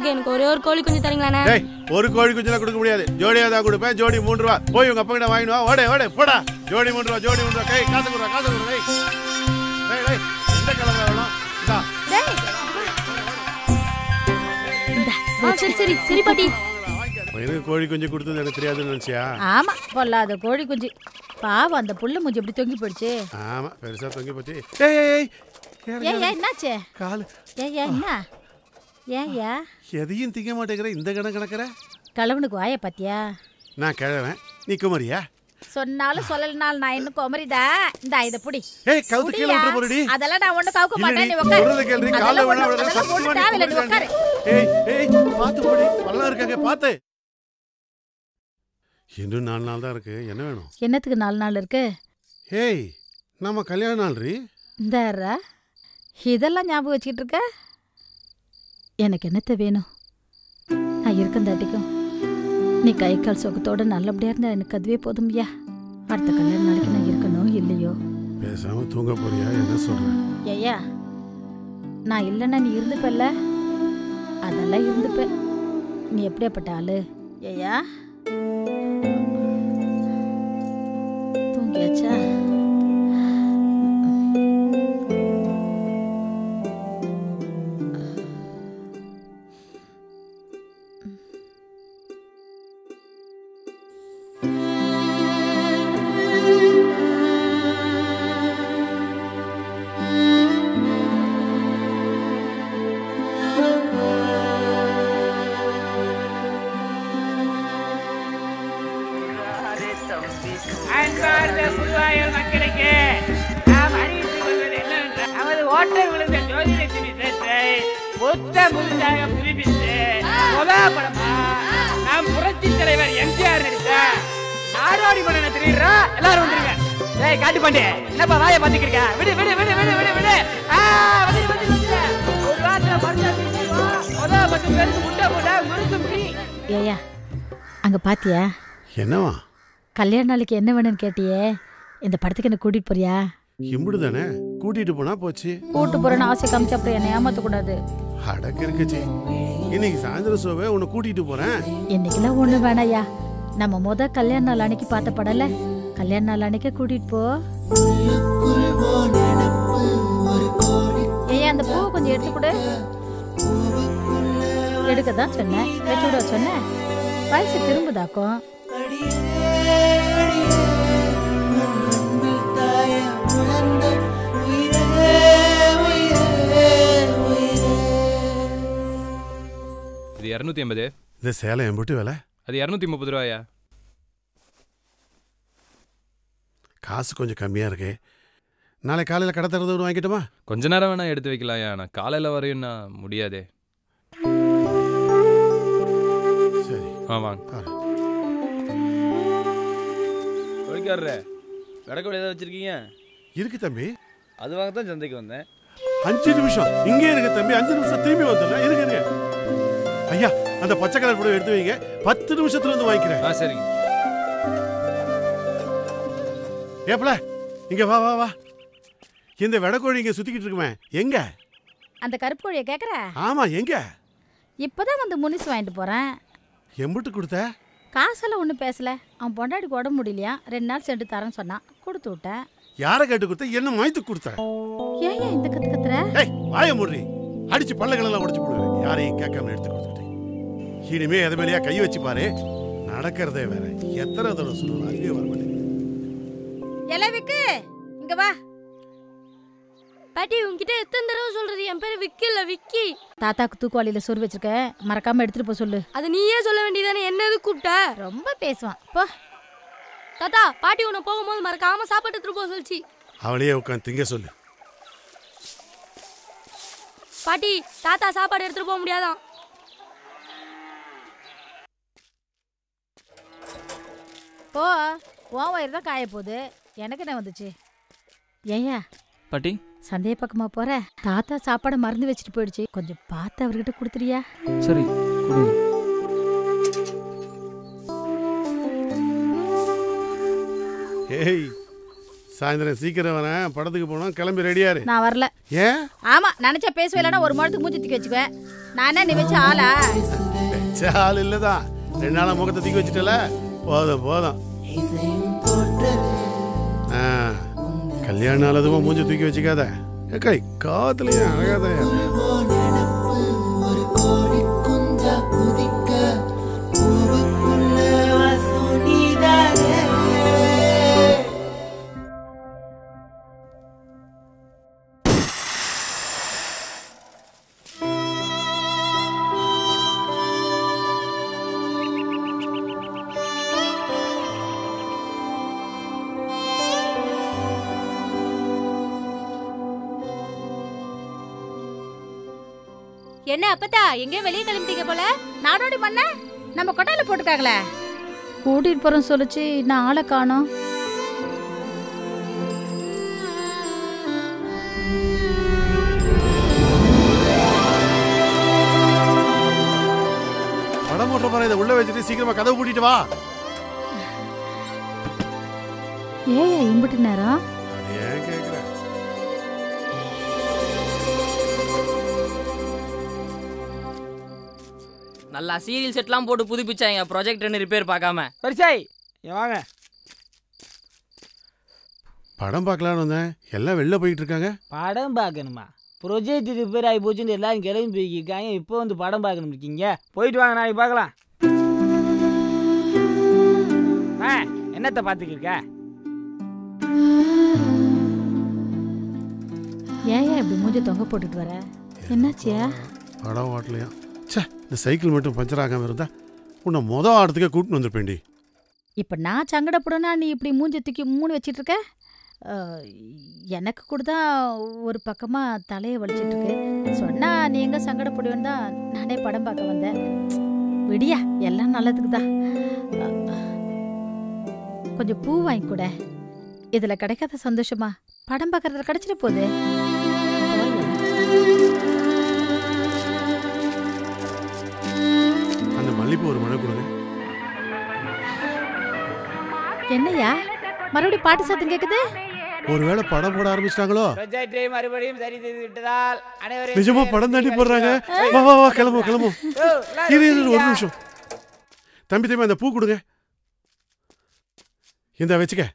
எனக்கு ஒரே ஒரு கோழி குஞ்சு தரீங்களா? ஒரு கோழி குஞ்செல்லாம் கொடுக்க முடியாது, ஜோடியா தான் கொடுப்பேன். ஜோடி 3 ரூபா. போய் உங்க அப்பா கிட்ட வாங்கினு வா. ஓடே ஓடே போடா. ஜோடி 3 ரூபா, ஜோடி 3 ரூபா. கை காசு கொடுறா, காசு கொடுறா. டேய் டேய் இந்த கலர் வேணும். இந்தா. சரி சரி சரி பாட்டி. எனக்கு கோழி குஞ்சு கொடுத்தது எனக்கு தெரியாதுன்னு நினைச்சியா? ஆமா, பொல்லாத கோழி குஞ்சு. பாவம், அந்த புள்ள மூஞ்சி எப்படி தொங்கி போயிடுச்சு. ஆமா, பெருசா தொங்கி போச்சு. ஏய் ஏய் ஏய் என்னாச்சு? கால். ஏய் என்ன? ஏய்யா எதையும் திங்க மாட்டேங்கிற, இந்த கணக்கற. கலவனுக்கு வாய பாத்தியா? நான் கிழவன், நீ குமரியா? சொன்னாலும் சொல்லலனாலும் நான் இன்னும் குமரிதா. இந்த இத புடி. ஏய் கவுத்து கீழ விட்டு போறடி. அதெல்லாம் நான் ஒண்ணு கவுக்க மாட்டேன். நீ உட்கார். சொல்றத கேளுடி. கால்ல வேணா விட சத்தியமா தேவல. நீ உட்கார். ஏய் ஏய் பாத்து போடி. பல்லா இருக்காங்க பாத்து. இன்னும் 4 நாள் தான் இருக்கு. என்ன வேணும்? என்னத்துக்கு 4 நாள் இருக்கு? ஏய் நம்ம கல்யாண நாள்ரி. இந்தாரா, இதெல்லாம் ஞாபகம் வச்சுக்கிட்டு இருக்க? எனக்கு என்னத்த வேணும்? நான் இருக்கந்தாட்டிக்கும் நீ கை கால் சுகத்தோட நல்லபடியா இருந்தா எனக்கு அதுவே போதும்யா. அடுத்த கல்யாண நாளைக்கு நான் இருக்கணும் இல்லையோ? பேசாம தூங்க போறியா? என்ன சொல்ற? ஐயா, நான் இல்லைன்னா நீ இருந்துப்பல்ல? அதெல்லாம் இருந்துப்ப. நீ எப்படியாப்பட்ட ஆளு? ஐயா தூங்கியாச்சா? ஏயா அங்க பாத்தியா? என்னவா? கல்யாண நாளைக்கு என்ன வேணும்னு கேட்டியே, இந்த படத்துக்கு என்ன கூட்டிட்டு போறியா? இம்புடுதானே, கூட்டிட்டு போனா போச்சு. கூட்டு போறேன்னு ஆசை காமிச்சு அப்புறம் என்ன ஏமாத்த கூடாது. அடக்கு இருக்குச்சு. இன்னைக்கு சாயந்தரம் சோவே உன்னை கூட்டிட்டு போறேன். இன்னைக்கெல்லாம் ஒண்ணு வேணாயா. நம்ம கல்யாண நாள் அன்னைக்கு பார்த்த படல, கல்யாண நாள் அன்னைக்கு கூட்டிட்டு போ. ஏன் அந்த பூ கொஞ்சம் எடுத்து கொடு. எடுக்கதான் சொன்னேன், வச்சு விட சொன்னேன். வயசு திரும்புதாக்கும். இது 250. இந்த சேலை எம்புட்டு வேலை? அது 230 ரூபாயா? காசு கொஞ்சம் கம்மியா இருக்கு. நாளை காலையில கடை திறந்து வாங்கிட்டுமா? கொஞ்ச நேரம் வேணா எடுத்து வைக்கலாயா, நான் காலையில வரையும்னா முடியாதே. சரி வாங்க. கோழிக்காரரே, விடக்கோழி ஏதாவது வச்சிருக்கீங்க? இருக்கு தம்பி. அது வாங்கத்தான் சந்தைக்கு வந்தேன். 5 நிமிஷம் இங்கே இருக்கு தம்பி. 5 நிமிஷம் திரும்பி வந்துடுறேன். இருங்க ஐயா, அந்த பச்சை கலர் கூட எடுத்து வைங்க. 10 நிமிஷத்துல வந்து வாங்கிக்கிறேன். சரிங்க. ஏப்ல இங்க வா வா வா. இந்த வெடக்கோழி இங்க சுத்திக்கிட்டு இருக்குமே, எங்க? அந்த கருப்பு கோழியை கேக்குற? ஆமா, எங்க? இப்பதான் வந்து முனிசு வாங்கிட்டு போறேன். எம்புட்டு கொடுத்த? காசெல்லாம் ஒன்றும் பேசல. அவன் பொண்டாடிக்கு உடம்பு முடியலையா, 2 நாள் சென்று தரேன்னு சொன்னான், கொடுத்து விட்டேன். யாரை கேட்டு கொடுத்த? என்ன மாய்த்து கொடுத்த? ஏன் இந்த கத்து கத்துற? ஏய் வாய மூடி. அடிச்சு பல்லகளெல்லாம் உடைச்சு போடுவேன். யாரையும் கேட்காம எடுத்து கொடுத்துட்டு. இனிமே எது மேலேயா கை வச்சு பாரு, நடக்கிறதே வேற. எத்தனை தடவை சொல்லணும், அதுவே வர மாட்டேங்குது. எலவிக்கு இங்க வா. பாட்டி உன்கிட்ட எத்தனை தடவை சொல்றது? என் பேரு விக்கி இல்ல, விக்கி. தாத்தாக்கு தூக்குவாளியில சோறு வச்சிருக்கேன், மறக்காம எடுத்துட்டு போ சொல்லு. அது நீயே சொல்ல வேண்டியதானே, என்ன எது கூப்பிட்ட? ரொம்ப பேசுவான் போ. தாத்தா, பாட்டி உன்னை போகும்போது மறக்காம சாப்பாடு எடுத்துட்டு போக சொல்லிச்சு. அவளையே உட்காந்து திங்க சொல்லு. பாட்டி, தாத்தா சாப்பாடு எடுத்துட்டு போக முடியாதான். போ, உன் வயிறு தான் காய போகுது, எனக்கு என்ன வந்துச்சு? ஏய்யா பாட்டி சந்தைய பக்கமா போற? தாத்தா சாப்பாடை மறந்து வச்சுட்டு போயிடுச்சு, கொஞ்சம் பார்த்து அவர்கிட்ட கொடுத்துறியா? சரி கொடுங்க. ஏய், சாயந்தரம் சீக்கிரம் வரேன், படத்துக்கு போனோம், கிளம்பி ரெடியாரு. நான் வரல. ஏன்? ஆமா, நினைச்சா பேசுவேலன்னா ஒரு மாதத்துக்கு மூஞ்சி தூக்கி வச்சுக்குவேன். நான் என்ன நீ வச்ச ஆளா? வச்ச ஆள் இல்லதான், 2 நாளா முகத்தை தூக்கி வச்சுட்டல, போதும் போதும். கல்யாணம் ஆனதும் மூஞ்சி தூக்கி வச்சுக்காத. கை காத்துலயே அழகாத. என்ன அப்பத்தா எங்கேயோ வெளியே கிளம்பிட்டீங்க போல? நாடோடி மண்ண நம்ம கொட்டாயில போட்டுக்காங்களே, கூட்டிட்டு போறோம் சொல்லிச்சு, நான் ஆளை காணோம். படம் போட்ட மாதிரி இதை உள்ள வச்சுட்டு சீக்கிரமா கதவு பூட்டிட்டு வா. ஏயா இம்புட்டு நேரம்? ஏன் கேக்குற? நல்லா சீரியல் செட்லாம் போட்டு புதுப்பிச்சாங்க, ப்ராஜெக்ட் ரிப்பேர் பார்க்காம. சரிசாய் வாங்க. படம் பார்க்கலான்னு வந்தேன், எல்லாம் வெளில போயிட்டு இருக்காங்க. படம் பார்க்கணுமா? ப்ரொஜெக்ட் ரிப்பேர் ஆகி போச்சுன்னு எல்லாரும் கிளம்பி போய்க்கிருக்காங்க. இப்போ வந்து படம் பார்க்கணும் இருக்கீங்க? போயிட்டு வாங்க, நாளைக்கு பார்க்கலாம். என்னத்தை பார்த்துக்கிருக்க? ஏயா இப்படி மூஞ்சி தொங்க போட்டுட்டு வர? என்னாச்சியா? படம் ஓட்டலையா? சே, இந்த சைக்கிள் மட்டும் பஞ்சர் ஆகாம இருந்தா உன்னை ஆடத்துக்கே கூட்டின்னு வந்துருப்பேன்டி. இப்போ நான் சங்கடப்படுனா நீ இப்படி மூஞ்சி தூக்கி மூணு வச்சிட்டு இருக்க? எனக்கு கூட தான் ஒரு பக்கமாக தலையை வலிச்சிட்டு இருக்கு. சொன்னா நீ எங்கே சங்கடப்படுவேன்னு தான் நானே படம் பார்க்க வந்தேன். விடியா, எல்லாம் நல்லதுக்கு தான். கொஞ்சம் பூ வாங்கி கூட, இதில் கிடைக்காத சந்தோஷமா படம் பார்க்கறதுல கிடைச்சிட போகுது. அந்த மல்லிப்பூ ஒரு மழை கொடுங்க. என்னையா மறுபடியும் பாட்டு சத்தம் கேக்குது? ஒருவேளை படம் போட ஆரம்பிச்சிட்டாங்களோ? மறுபடியும் சரி செய்து விட்டதால் நிஜமா படம் தாண்டி போடுறாங்க. வா வா வா, கிளம்பும் கிளம்பும். இரு ஒரு நிமிஷம். தம்பி அந்த பூ கொடுங்க. இந்த வச்சுக்க.